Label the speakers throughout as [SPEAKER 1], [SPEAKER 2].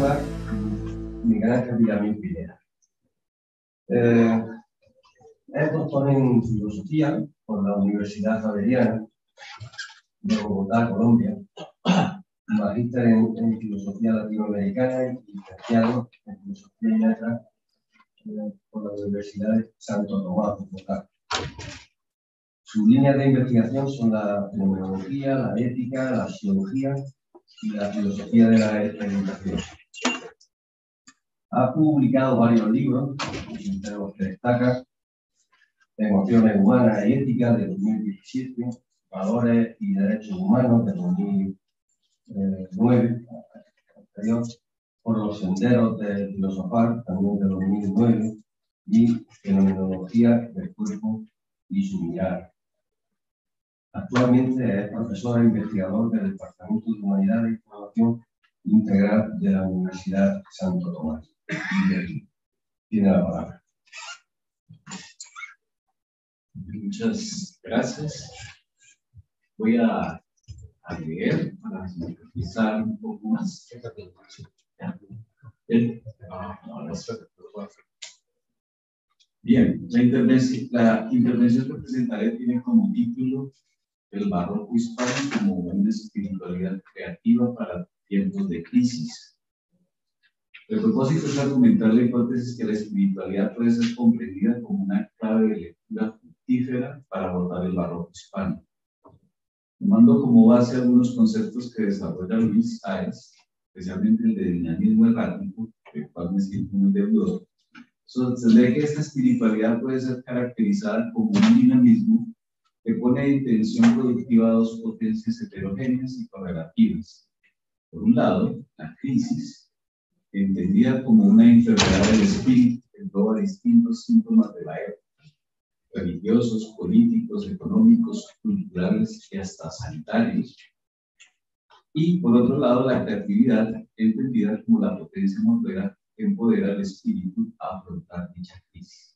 [SPEAKER 1] lugar, Miguel Ángel Villamil Pineda. Es doctor en filosofía por la Universidad Javeriana de Bogotá, Colombia, magíster en filosofía latinoamericana y licenciado en filosofía y letras por la Universidad de Santo Tomás, Bogotá. Sus líneas de investigación son la fenomenología, la ética, la psicología y la filosofía de la experimentación. Ha publicado varios libros, entre los que destaca Emociones humanas y éticas de 2017, Valores y derechos humanos de 2009, anterior, Por los senderos del filosofar, también de 2009, y Fenomenología del cuerpo y su mirada. Actualmente es profesor e investigador del Departamento de Humanidades e Información Integral de la Universidad Santo Tomás. Tiene la palabra.
[SPEAKER 2] Muchas gracias. Voy a leer para sintetizar un poco más. Bien, la intervención que presentaré tiene como título El barroco hispano como una espiritualidad creativa para tiempos de crisis. El propósito es argumentar la hipótesis que la espiritualidad puede ser comprendida como una clave de lectura fructífera para abordar el barroco hispano. Tomando como base algunos conceptos que desarrolla Luis Sáenz, especialmente el de dinamismo errático, del cual me siento muy deudor, sostendré que esta espiritualidad puede ser caracterizada como un dinamismo que pone en tensión productiva dos potencias heterogéneas y correlativas. Por un lado, la crisis, entendida como una enfermedad del espíritu que engloba distintos síntomas de la época, religiosos, políticos, económicos, culturales y hasta sanitarios. Y por otro lado, la creatividad, entendida como la potencia motora que empodera al espíritu a afrontar dicha crisis.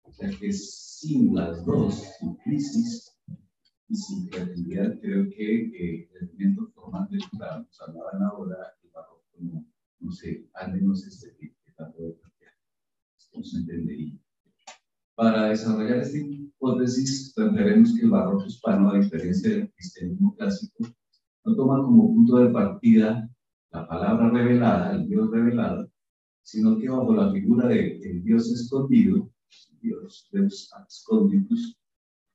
[SPEAKER 2] O sea que sin las dos, sin crisis y sin creatividad, creo que el elemento formal del que nos hablaban ahora, el barroco, no sé, al menos este tipo que tanto de plantear. Esto se entendería. Para desarrollar esta hipótesis, plantearemos que el barroco hispano, a diferencia del cristianismo clásico, no toma como punto de partida la palabra revelada, el Dios revelado, sino que bajo la figura del Dios escondido, Dios absconditus,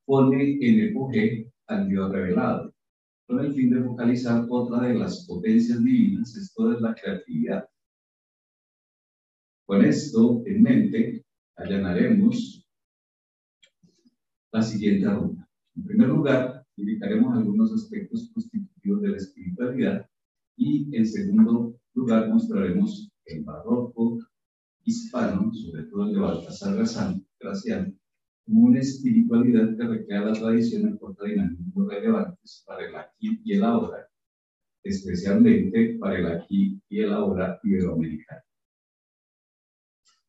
[SPEAKER 2] pone en epogé al Dios revelado, con el fin de focalizar otra de las potencias divinas, esto es la creatividad. Con esto en mente, allanaremos la siguiente ruta. En primer lugar, indicaremos algunos aspectos constitutivos de la espiritualidad y, en segundo lugar, mostraremos el barroco hispano, sobre todo el de Baltasar Gracián, como una espiritualidad que recrea la tradición en cuanto a dinamismos relevantes para el aquí y el ahora, especialmente para el aquí y el ahora iberoamericano.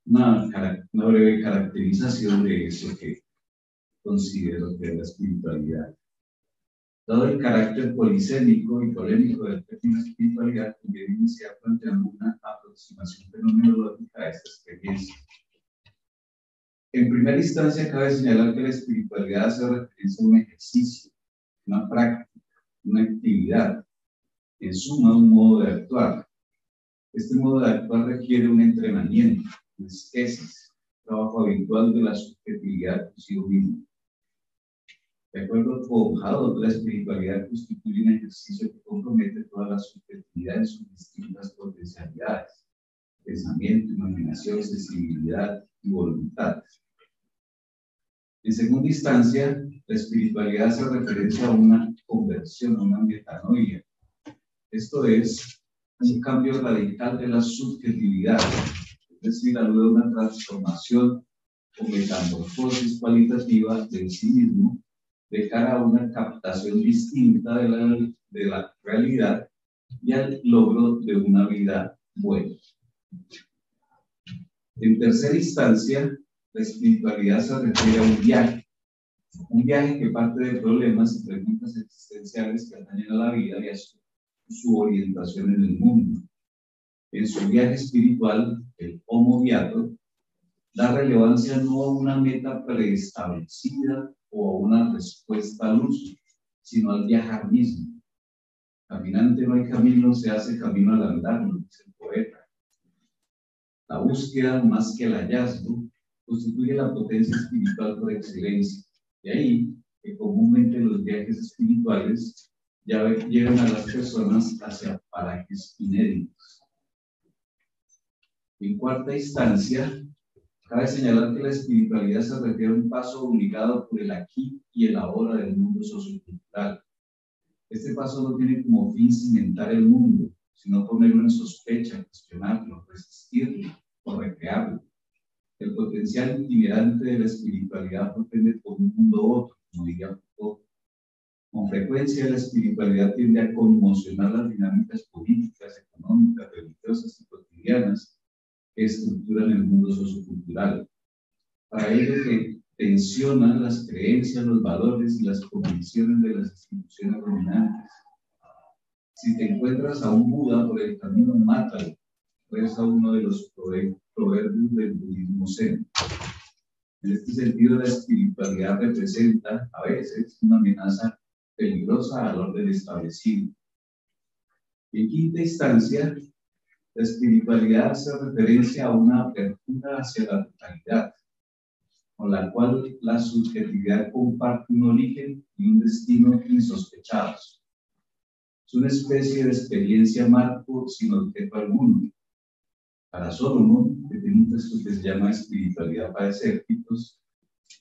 [SPEAKER 2] Una breve caracterización de eso que considero que es la espiritualidad. Dado el carácter polisémico y polémico del término espiritualidad, conviene iniciar planteando una aproximación fenomenológica a esta experiencia. En primera instancia, cabe señalar que la espiritualidad hace referencia a un ejercicio, una práctica, una actividad, en suma, un modo de actuar. Este modo de actuar requiere un entrenamiento, una esquesis, trabajo habitual de la subjetividad consigo mismo. De acuerdo con Hadot, la espiritualidad constituye un ejercicio que compromete toda la subjetividad en sus distintas potencialidades: pensamiento, imaginación, sensibilidad y voluntad. En segunda instancia, la espiritualidad hace referencia a una conversión, a una metanoia. Esto es un cambio radical de la subjetividad, es decir, alude a una transformación o metamorfosis cualitativa del sí mismo de cara a una captación distinta de la realidad y al logro de una vida buena. En tercera instancia, la espiritualidad se refiere a un viaje que parte de problemas y preguntas existenciales que atañen a la vida y a su orientación en el mundo. En su viaje espiritual, el Homo Viator da relevancia no a una meta preestablecida o a una respuesta al uso, sino al viajar mismo. Caminante no hay camino, se hace camino al andar, lo dice el poeta. La búsqueda, más que el hallazgo, constituye la potencia espiritual por excelencia. De ahí que comúnmente los viajes espirituales llevan a las personas hacia parajes inéditos. En cuarta instancia, cabe señalar que la espiritualidad se refiere a un paso obligado por el aquí y el ahora del mundo sociocultural. Este paso no tiene como fin cimentar el mundo, sino ponerlo en sospecha, cuestionarlo, resistirlo o recrearlo. El potencial itinerante de la espiritualidad propende por un mundo u otro, como diría Foucault. Con frecuencia la espiritualidad tiende a conmocionar las dinámicas políticas, económicas, religiosas y cotidianas que estructuran el mundo sociocultural. Para ello que tensionan las creencias, los valores y las convicciones de las instituciones dominantes. Si te encuentras a un Buda por el camino, mátalo, reza uno de los proverbios del budismo zen. En este sentido, la espiritualidad representa, a veces, una amenaza peligrosa al orden establecido. En quinta instancia, la espiritualidad hace referencia a una apertura hacia la totalidad, con la cual la subjetividad comparte un origen y un destino insospechados. Es una especie de experiencia marco sin objeto alguno. Para Solomon, que tiene un texto que se llama Espiritualidad para Escépticos,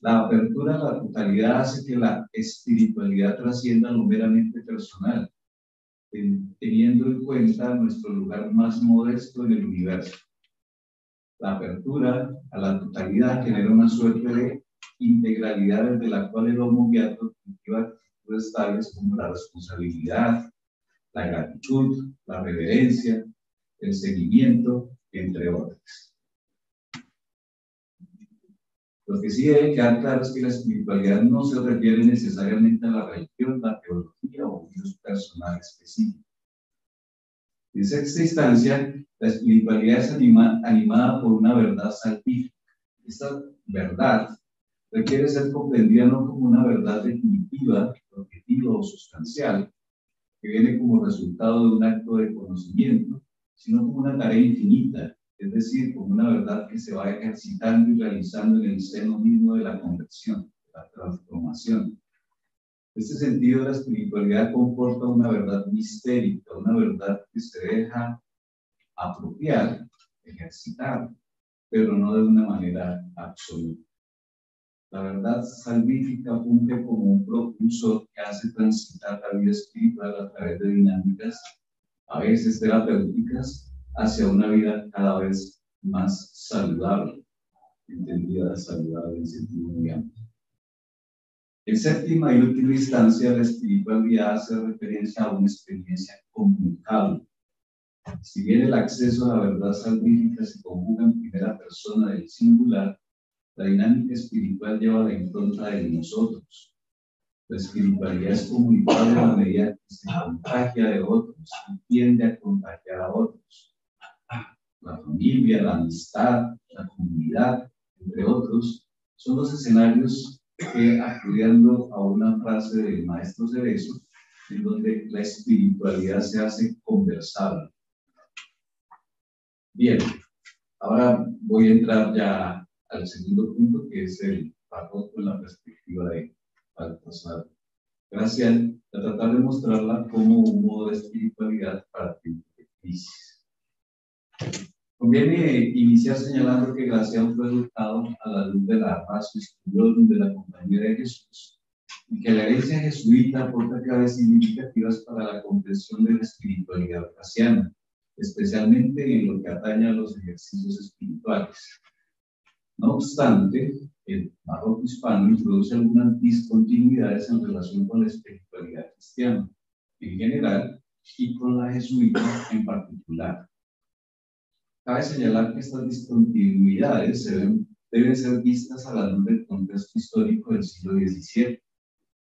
[SPEAKER 2] la apertura a la totalidad hace que la espiritualidad trascienda lo meramente personal, teniendo en cuenta nuestro lugar más modesto en el universo. La apertura a la totalidad genera una suerte de integralidad desde la cual el Homo Viator cultiva actitudes tales como la responsabilidad, la gratitud, la reverencia, el seguimiento, entre otras. Lo que sí debe quedar claro es que la espiritualidad no se refiere necesariamente a la religión, la teología o un Dios personal específico. En sexta instancia, la espiritualidad es animada por una verdad salvífica. Esta verdad requiere ser comprendida no como una verdad definitiva, objetiva o sustancial, que viene como resultado de un acto de conocimiento, sino como una tarea infinita, es decir, como una verdad que se va ejercitando y realizando en el seno mismo de la conversión, de la transformación. En este sentido, la espiritualidad comporta una verdad mistérica, una verdad que se deja apropiar, ejercitar, pero no de una manera absoluta. La verdad salvífica funge como un propulsor que hace transitar la vida espiritual a través de dinámicas, a veces terapéuticas, hacia una vida cada vez más saludable, entendida saludable en sentido muy amplio. En séptima y última instancia, la espiritualidad hace referencia a una experiencia comunicable. Si bien el acceso a la verdad salvífica se conjuga en primera persona del singular, la dinámica espiritual lleva la impronta de nosotros. La espiritualidad es comunicable a medida que se contagia de otros y tiende a contagiar a otros. La familia, la amistad, la comunidad, entre otros, son los escenarios que, acudiendo a una frase del maestro Cerezo, en donde la espiritualidad se hace conversable. Bien, ahora voy a entrar ya al segundo punto, que es el barroco en la perspectiva de Baltasar Gracián, a tratar de mostrarla como un modo de espiritualidad para tiempos de crisis. Conviene iniciar señalando que Gracián fue educado a la luz de la raza estudión de la Compañía de Jesús y que la herencia jesuita aporta claves significativas para la comprensión de la espiritualidad graciana, especialmente en lo que atañe a los ejercicios espirituales. No obstante, el barroco hispano introduce algunas discontinuidades en relación con la espiritualidad cristiana en general y con la jesuita en particular. Cabe señalar que estas discontinuidades deben ser vistas a la luz del contexto histórico del siglo XVII,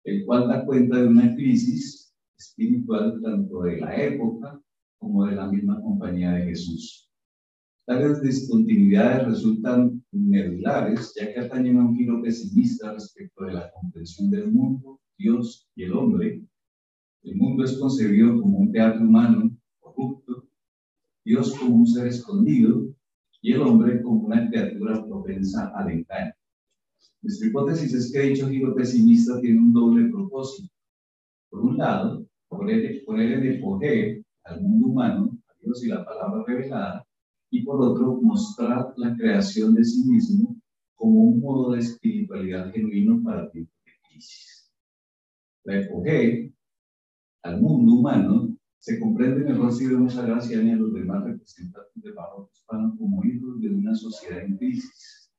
[SPEAKER 2] el cual da cuenta de una crisis espiritual tanto de la época como de la misma compañía de Jesús. Tales discontinuidades resultan medulares, ya que atañen a un giro pesimista respecto de la comprensión del mundo, Dios y el hombre. El mundo es concebido como un teatro humano corrupto, Dios como un ser escondido y el hombre como una criatura propensa al engaño. Nuestra hipótesis es que dicho giro pesimista tiene un doble propósito. Por un lado, poner en apogeo al mundo humano, a Dios y la palabra revelada, y por otro, mostrar la creación de sí mismo como un modo de espiritualidad genuino para tiempos de crisis. La apogeo al mundo humano se comprende mejor si vemos a Gracián y a los demás representantes del barroco hispano como hijos de una sociedad en crisis.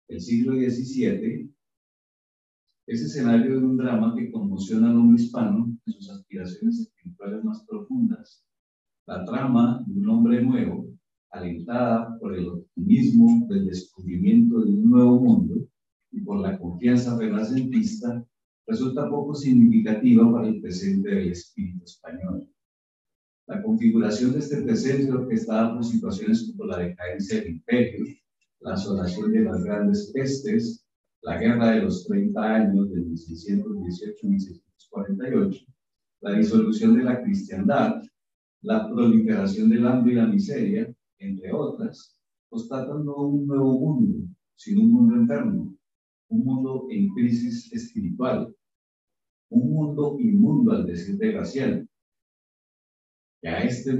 [SPEAKER 2] El siglo XVII es escenario de un drama que conmociona al hombre hispano en sus aspiraciones espirituales más profundas. La trama de un hombre nuevo, alentada por el optimismo del descubrimiento de un nuevo mundo y por la confianza renacentista, resulta poco significativa para el presente del espíritu español. La configuración de este presente orquestada por situaciones como la decadencia del imperio, la asolación de las grandes pestes, la guerra de los 30 años de 1618-1648, la disolución de la cristiandad, la proliferación del hambre y la miseria, entre otras, constatan no un nuevo mundo, sino un mundo enfermo, un mundo en crisis espiritual, un mundo inmundo al decir de Gracián. Que a este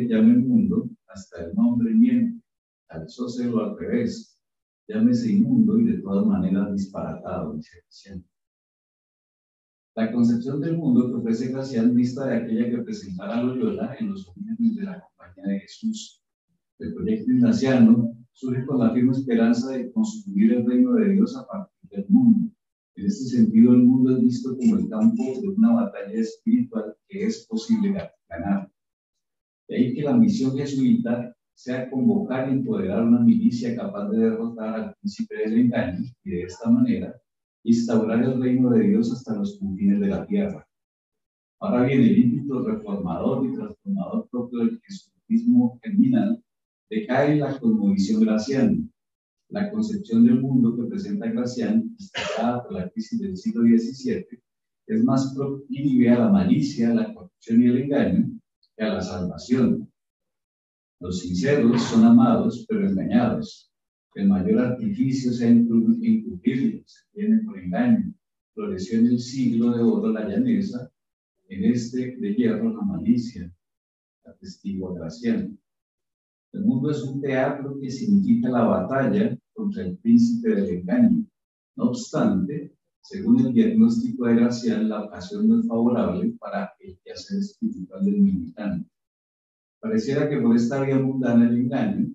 [SPEAKER 2] llamen mundo, hasta el nombre miente, alzóselo al revés, llámese inmundo y de todas maneras disparatado, dice Gracián. La concepción del mundo que ofrece Gracián dista de aquella que presentara Loyola en los orígenes de la Compañía de Jesús. El proyecto ignaciano surge con la firme esperanza de construir el reino de Dios a partir del mundo. En este sentido, el mundo es visto como el campo de una batalla espiritual que es posible ganar. De ahí que la misión jesuita sea convocar y empoderar una milicia capaz de derrotar al príncipe del engaño y de esta manera instaurar el reino de Dios hasta los confines de la tierra. Ahora bien, el ímpetu reformador y transformador propio del jesuitismo germinal decae en la cosmovisión graciana. La concepción del mundo que presenta Gracián, instalada por la crisis del siglo XVII, es más proclive a la malicia, la corrupción y el engaño que a la salvación. Los sinceros son amados, pero engañados. El mayor artificio sea encubrirlos, se tiene por engaño. Floreció en el siglo de oro la llaneza, en este de hierro la malicia, atestigua Gracián. El mundo es un teatro que significa la batalla contra el príncipe del engaño. No obstante, según el diagnóstico de Gracián, la ocasión no es favorable para el quehacer espiritual del militante. Pareciera que por esta vía mundana el engaño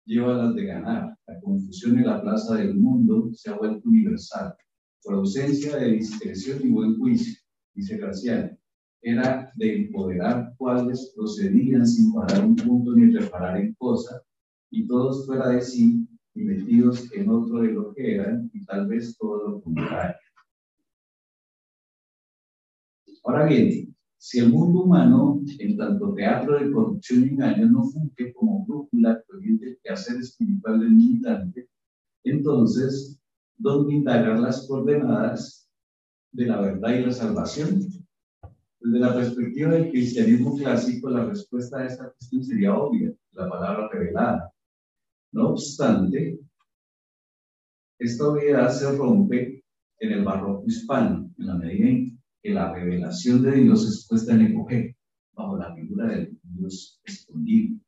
[SPEAKER 2] lleva a las de ganar. La confusión en la plaza del mundo se ha vuelto universal. Por ausencia de discreción y buen juicio, dice Gracián, era de empoderar cuales procedían sin parar un punto ni reparar en cosa, y todos fuera de sí y metidos en otro de lo que eran, y tal vez todo lo contrario. Ahora bien, si el mundo humano, en tanto teatro de corrupción y engaño, no funge como brújula que oriente el quehacer espiritual del militante, entonces, ¿dónde indagar las coordenadas de la verdad y la salvación? Desde la perspectiva del cristianismo clásico, la respuesta a esta cuestión sería obvia, la palabra revelada. No obstante, esta obviedad se rompe en el barroco hispano, en la medida en que la revelación de Dios es puesta en apogeo, bajo la figura del Dios escondido.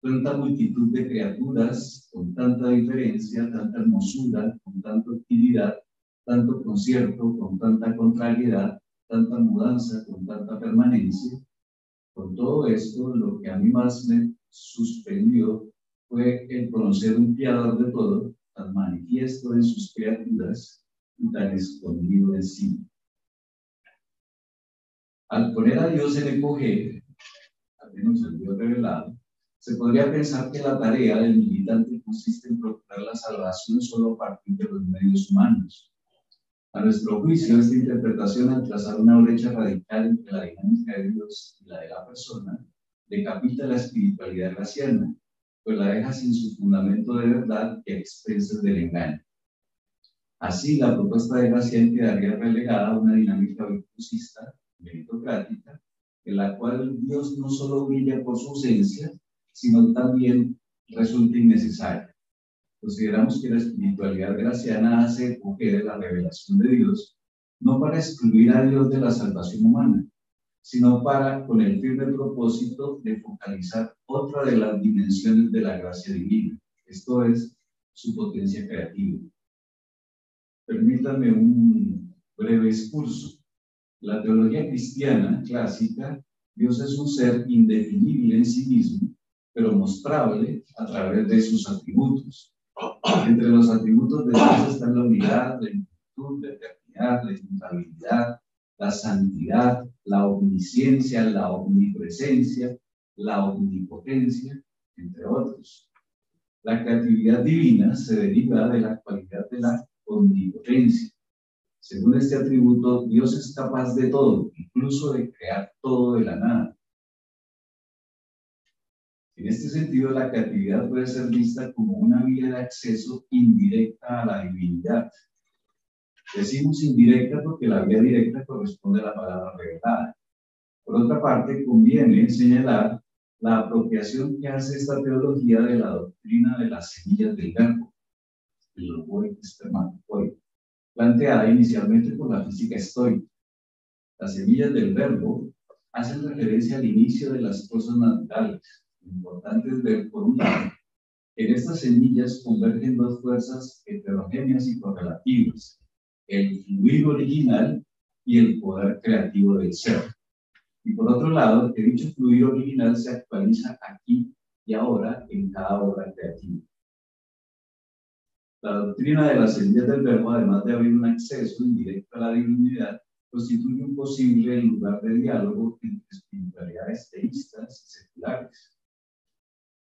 [SPEAKER 2] Tanta multitud de criaturas, con tanta diferencia, tanta hermosura, con tanta utilidad, tanto concierto, con tanta contrariedad, tanta mudanza, con tanta permanencia. Con todo esto, lo que a mí más me suspendió fue el conocer un creador de todo, tan manifiesto en sus criaturas y tan escondido en sí. Al poner a Dios en apogeo, al menos el Dios revelado, se podría pensar que la tarea del militante consiste en procurar la salvación solo a partir de los medios humanos. A nuestro juicio, esta interpretación, al trazar una brecha radical entre la dinámica de Dios y la de la persona, decapita la espiritualidad graciana, pues la deja sin su fundamento de verdad y a expensas del engaño. Así, la propuesta de Gracián quedaría relegada a una dinámica virtuosista, meritocrática, en la cual Dios no solo brilla por su ausencia, sino también resulta innecesaria. Consideramos que la espiritualidad graciana hace acoger la revelación de Dios, no para excluir a Dios de la salvación humana, sino para, con el firme propósito de focalizar otra de las dimensiones de la gracia divina, esto es, su potencia creativa. Permítanme un breve excurso. La teología cristiana clásica, Dios es un ser indefinible en sí mismo, pero mostrable a través de sus atributos. Entre los atributos de Dios están la unidad, la infinitud, la eternidad, la inmutabilidad, la santidad, la omnisciencia, la omnipresencia, la omnipotencia, entre otros. La creatividad divina se deriva de la cualidad de la omnipotencia. Según este atributo, Dios es capaz de todo, incluso de crear todo de la nada. En este sentido, la creatividad puede ser vista como una vía de acceso indirecta a la divinidad. Decimos indirecta porque la vía directa corresponde a la palabra revelada. Por otra parte, conviene señalar la apropiación que hace esta teología de la doctrina de las semillas del verbo, el logos espermatozoide, planteada inicialmente por la física estoica. Las semillas del verbo hacen referencia al inicio de las cosas naturales. Lo importante es ver, por un lado, en estas semillas convergen dos fuerzas heterogéneas y correlativas, el fluir original y el poder creativo del ser. Y por otro lado, que dicho fluir original se actualiza aquí y ahora en cada obra creativa. La doctrina de las semillas del verbo, además de abrir un acceso indirecto a la divinidad, constituye un posible lugar de diálogo entre espiritualidades teístas y seculares.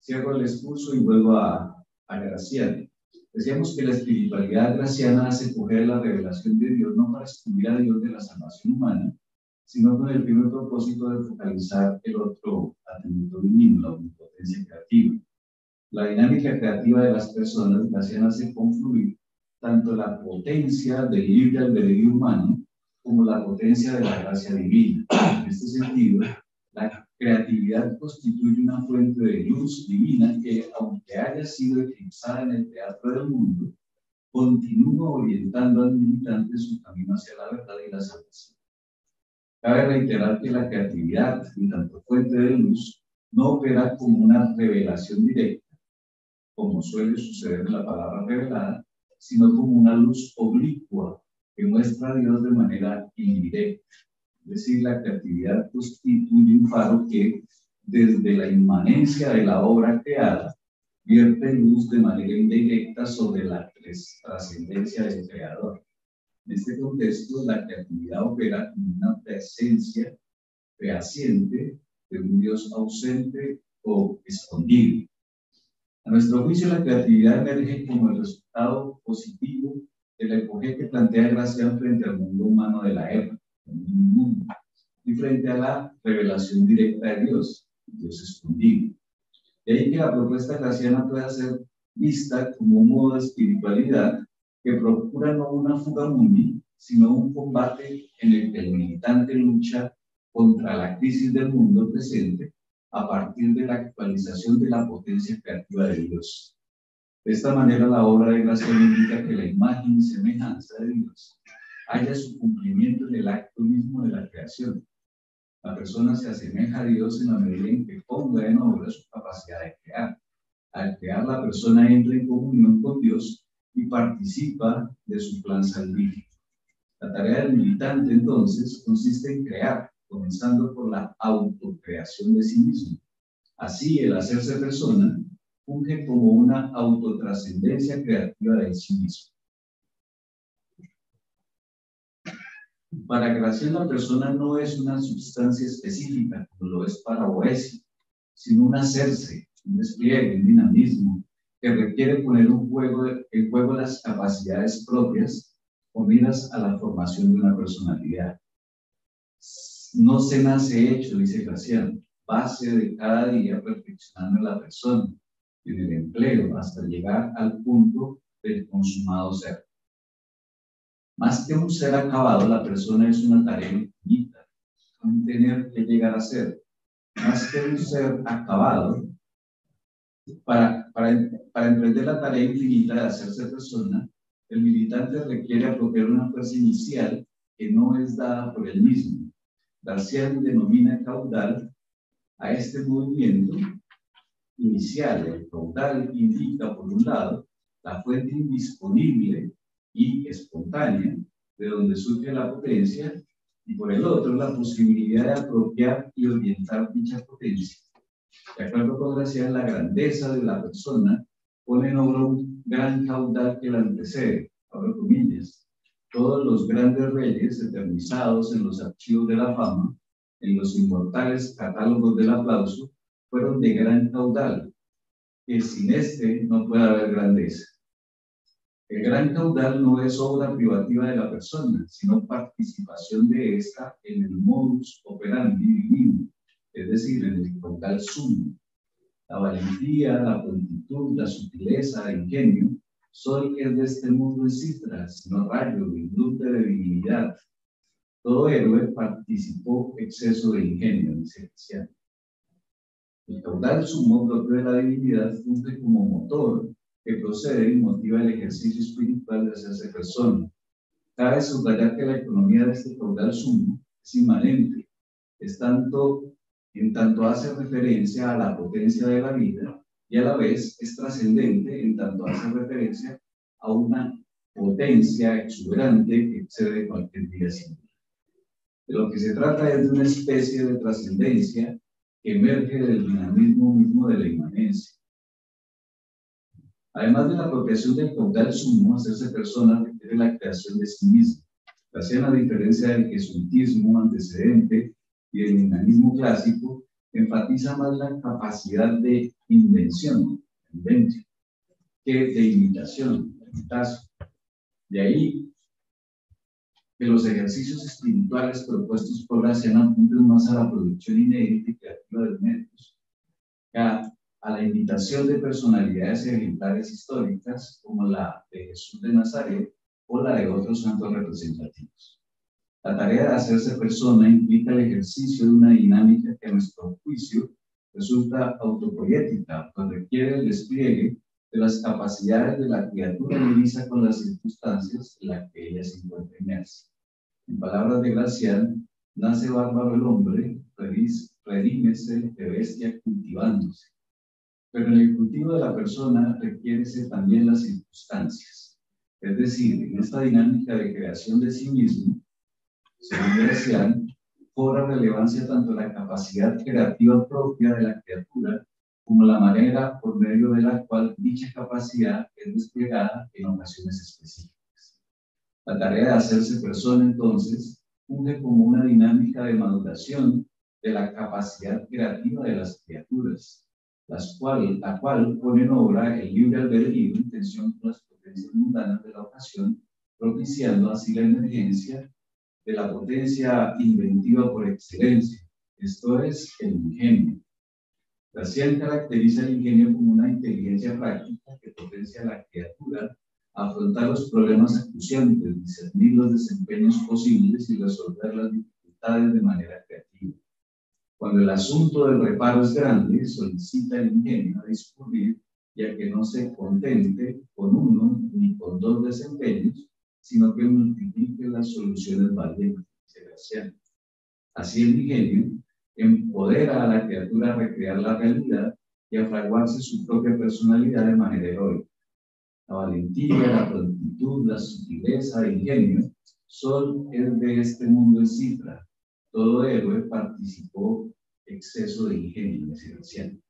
[SPEAKER 2] Cierro el discurso y vuelvo a Gracián. Decíamos que la espiritualidad graciana hace coger la revelación de Dios no para excluir a Dios de la salvación humana, sino con el primer propósito de focalizar el otro atributo divino, la omnipotencia creativa. La dinámica creativa de las personas graciana hace confluir tanto la potencia del libre albedrío humano como la potencia de la gracia divina. En este sentido, la creatividad constituye una fuente de luz divina que, aunque haya sido eclipsada en el teatro del mundo, continúa orientando al militante su camino hacia la verdad y la salvación. Cabe reiterar que la creatividad, en tanto fuente de luz, no opera como una revelación directa, como suele suceder en la palabra revelada, sino como una luz oblicua que muestra a Dios de manera indirecta. Es decir, la creatividad constituye un faro que, desde la inmanencia de la obra creada, vierte luz de manera indirecta sobre la trascendencia del creador. En este contexto, la creatividad opera como una presencia fehaciente de un Dios ausente o escondido. A nuestro juicio, la creatividad emerge como el resultado positivo del empuje que plantea Gracián frente al mundo humano de la época, y frente a la revelación directa de Dios, Dios escondido. De ahí que la propuesta graciana pueda ser vista como un modo de espiritualidad que procura no una fuga mundi, sino un combate en el que el militante lucha contra la crisis del mundo presente a partir de la actualización de la potencia creativa de Dios. De esta manera, la obra de Gracián indica que la imagen y semejanza de Dios haya su cumplimiento en el acto mismo de la creación. La persona se asemeja a Dios en la medida en que ponga en obra su capacidad de crear. Al crear, la persona entra en comunión con Dios y participa de su plan salvífico. La tarea del militante, entonces, consiste en crear, comenzando por la autocreación de sí mismo. Así, el hacerse persona funge como una autotrascendencia creativa de sí mismo. Para Gracián, la persona no es una sustancia específica, como lo es para Boecio, sino un hacerse, un despliegue, un dinamismo, que requiere poner en juego las capacidades propias o miras a la formación de una personalidad. No se nace hecho, dice Gracián, base de cada día perfeccionando a la persona en el empleo hasta llegar al punto del consumado ser. Más que un ser acabado, la persona es una tarea infinita, un tener que llegar a ser. Más que un ser acabado, para emprender la tarea infinita de hacerse persona, el militante requiere apropiar una fuerza inicial que no es dada por él mismo. Gracián denomina caudal a este movimiento inicial. El caudal indica, por un lado, la fuente indisponible y espontánea de donde surge la potencia, y por el otro, la posibilidad de apropiar y orientar dicha potencia. De acuerdo con Gracián, la grandeza de la persona pone en obra un gran caudal que la antecede, abro comillas. Todos los grandes reyes eternizados en los archivos de la fama, en los inmortales catálogos del aplauso, fueron de gran caudal, que sin este no puede haber grandeza. El gran caudal no es obra privativa de la persona, sino participación de ésta en el modus operandi divino, es decir, en el caudal sumo. La valentía, la prontitud, la sutileza, el ingenio, sol que es de este mundo en cifras, sino rayo, vislumbre de divinidad. Todo héroe participó exceso de ingenio, dice Gracián. El caudal sumo propio de la divinidad funge como motor que procede y motiva el ejercicio espiritual de hacerse persona. Cabe subrayar que la economía de este caudal sumo es inmanente, en tanto hace referencia a la potencia de la vida, y a la vez es trascendente en tanto hace referencia a una potencia exuberante que excede cualquier vida singular. De lo que se trata es de una especie de trascendencia que emerge del dinamismo mismo de la inmanencia. Además de la apropiación del caudal sumo, hacerse persona requiere la creación de sí mismo. Gracián, a diferencia del jesuitismo antecedente y del humanismo clásico, enfatiza más la capacidad de invención, que de imitación, de ahí que los ejercicios espirituales propuestos por Gracián apuntan más a la producción inédita y creativa de medios, que a la invitación de personalidades ejemplares históricas como la de Jesús de Nazaret o la de otros santos representativos. La tarea de hacerse persona implica el ejercicio de una dinámica que a nuestro juicio resulta autopoética, pues requiere el despliegue de las capacidades de la criatura divisa con las circunstancias en las que ella se encuentra inmersa. En palabras de Gracián, nace bárbaro el hombre, redímese de bestia cultivándose. Pero en el cultivo de la persona requiere también las circunstancias. Es decir, en esta dinámica de creación de sí mismo, según Gracián, cobra relevancia tanto la capacidad creativa propia de la criatura como la manera por medio de la cual dicha capacidad es desplegada en ocasiones específicas. La tarea de hacerse persona, entonces, funge como una dinámica de maduración de la capacidad creativa de las criaturas, la cual pone en obra el libre albedrío en tensión con las potencias mundanas de la ocasión, propiciando así la emergencia de la potencia inventiva por excelencia, esto es, el ingenio. Gracián caracteriza el ingenio como una inteligencia práctica que potencia a la criatura a afrontar los problemas acuciantes, discernir los desempeños posibles y resolver las dificultades de manera creativa. Cuando el asunto del reparo es grande, solicita el ingenio a discurrir y a que no se contente con uno ni con dos desempeños, sino que multiplique las soluciones valientes, dice Gracián. Así el ingenio empodera a la criatura a recrear la realidad y a fraguarse su propia personalidad de manera heroica. La valentía, la prontitud, la sutileza, el ingenio, son el de este mundo en cifra. Todo héroe participó exceso de ingenio, dice Gracián.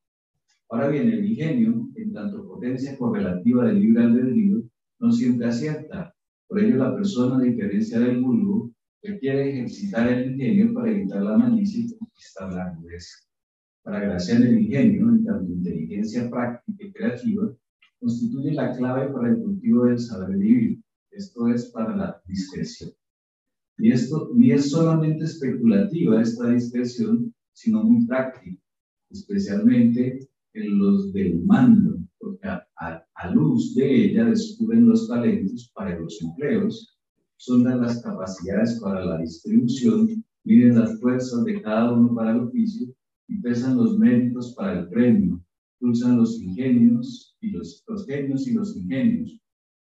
[SPEAKER 2] Ahora bien, el ingenio, en tanto potencia correlativa del libre albedrío, no siempre acierta. Por ello, la persona, a diferencia del vulgo, requiere ejercitar el ingenio para evitar la malicia y conquistar la agudeza. Para Gracián, el ingenio, en tanto inteligencia práctica y creativa, constituye la clave para el cultivo del saber vivir, Esto es para la discreción. Y esto ni es solamente especulativa esta discreción, sino muy práctica, especialmente en los del mando, porque a luz de ella descubren los talentos para los empleos, sondan las capacidades para la distribución, miden las fuerzas de cada uno para el oficio y pesan los méritos para el premio, pulsan los ingenios y los genios y los ingenios,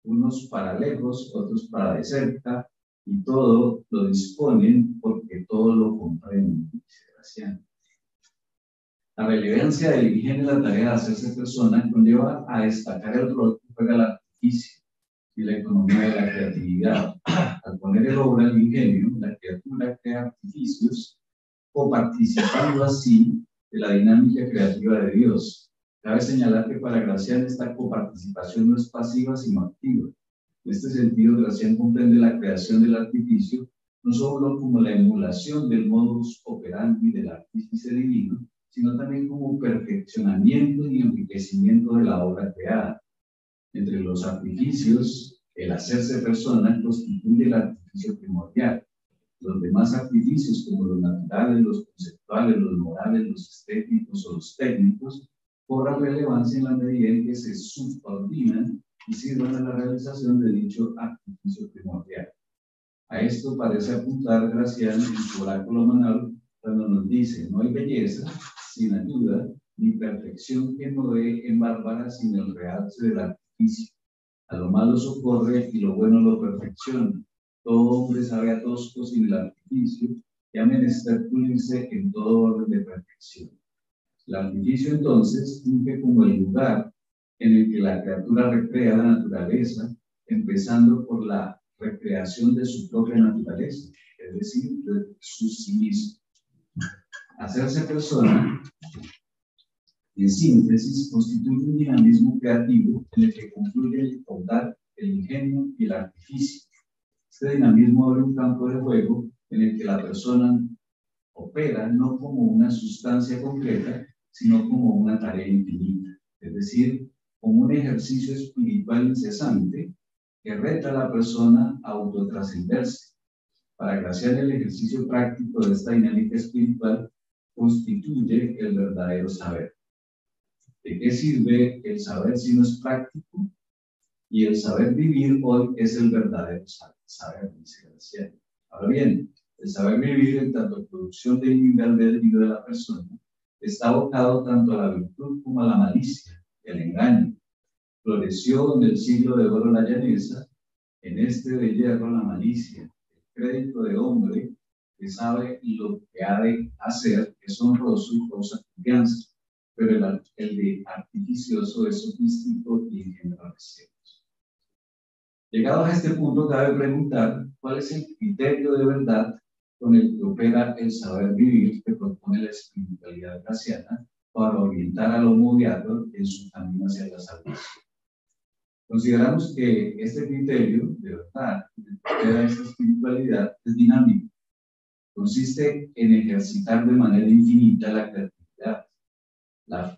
[SPEAKER 2] unos para lejos, otros para de cerca, y todo lo disponen porque todo lo comprenden, dice Graciano. La relevancia del ingenio en la tarea de hacerse persona conlleva a destacar el rol que juega el artificio y la economía de la creatividad. Al poner en obra el ingenio, la criatura crea artificios, coparticipando así de la dinámica creativa de Dios. Cabe señalar que para Graciano esta coparticipación no es pasiva, sino activa. En este sentido, Graciano comprende la creación del artificio no solo como la emulación del modus operandi del artífice divino, sino también como perfeccionamiento y enriquecimiento de la obra creada. Entre los artificios, el hacerse persona constituye el artificio primordial. Los demás artificios, como los naturales, los conceptuales, los morales, los estéticos o los técnicos, cobran relevancia en la medida en que se subordinan y sirvan a la realización de dicho artificio primordial. A esto parece apuntar Graciano en su oráculo Manual cuando nos dice: no hay belleza sin ayuda, ni perfección que no dé en bárbara sin el realce del artificio. A lo malo socorre y lo bueno lo perfecciona. Todo hombre sabe a tosco sin el artificio y ha menester pulirse en todo orden de perfección. El artificio entonces funge como el lugar en el que la criatura recrea la naturaleza, empezando por la recreación de su propia naturaleza, es decir, de su sí mismo. Hacerse persona, en síntesis, constituye un dinamismo creativo en el que confluye el caudal, el ingenio y el artificio. Este dinamismo abre un campo de juego en el que la persona opera no como una sustancia concreta, sino como una tarea infinita, es decir, como un ejercicio espiritual incesante que reta a la persona a autotrascenderse. Para Graciano, el ejercicio práctico de esta dinámica espiritual constituye el verdadero saber. ¿De qué sirve el saber si no es práctico? Y el saber vivir hoy es el verdadero saber, dice Graciano. Ahora bien, el saber vivir en tanto producción del libre albedrío de la persona está abocado tanto a la virtud como a la malicia, el engaño. Floreció en el siglo de oro la llaneza, en este de hierro la malicia, el crédito de hombre que sabe lo que ha de hacer es honroso y causa confianza, pero el de artificioso es sofístico y engendra recelos. Llegados a este punto, cabe preguntar cuál es el criterio de verdad con el que opera el saber vivir que propone la espiritualidad graciana para orientar al homo beato en su camino hacia la salvación. Consideramos que este criterio de verdad que opera esta espiritualidad es dinámico. Consiste en ejercitar de manera infinita la creatividad,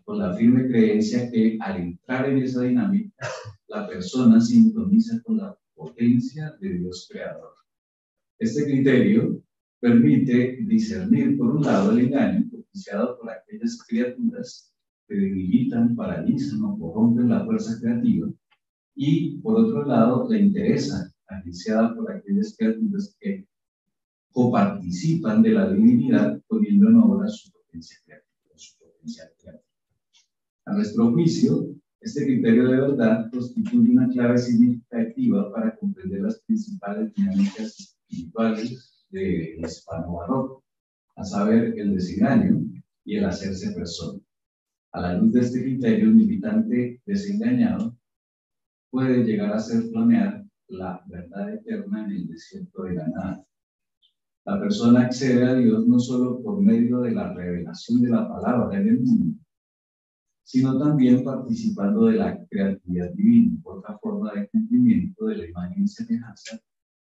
[SPEAKER 2] con la firme creencia que al entrar en esa dinámica, la persona sintoniza con la potencia de Dios creador. Este criterio permite discernir, por un lado, el engaño propiciado por aquellas criaturas que debilitan, paralizan o corrompen la fuerza creativa, y, por otro lado, la interesa, agenciada por aquellas criaturas que coparticipan de la divinidad, poniendo en obra su potencia creativa, su potencial creativo. A nuestro juicio, este criterio de verdad constituye una clave significativa para comprender las principales dinámicas espirituales del hispano barroco, a saber, el desengaño y el hacerse persona. A la luz de este criterio, el militante desengañado puede llegar a hacer planear la verdad eterna en el desierto de la nada. La persona accede a Dios no solo por medio de la revelación de la palabra en el mundo, sino también participando de la creatividad divina. Otra forma de cumplimiento de la imagen y semejanza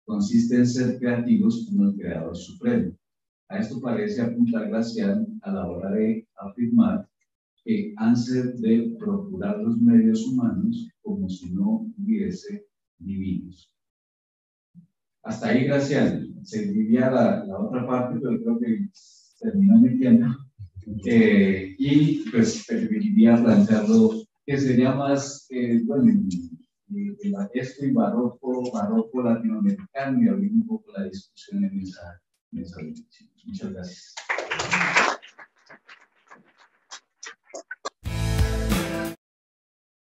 [SPEAKER 2] consiste en ser creativos como el Creador Supremo. A esto parece apuntar Graciano a la hora de afirmar que han de procurar los medios humanos como si no hubiese divinos. Hasta ahí, Graciela. Seguiría la otra parte, pero creo que terminó mi tiempo. Y pues preferiría plantearlo que sería más, bueno, esto y barroco latinoamericano, y abrir un poco la discusión en esa dirección. Muchas gracias.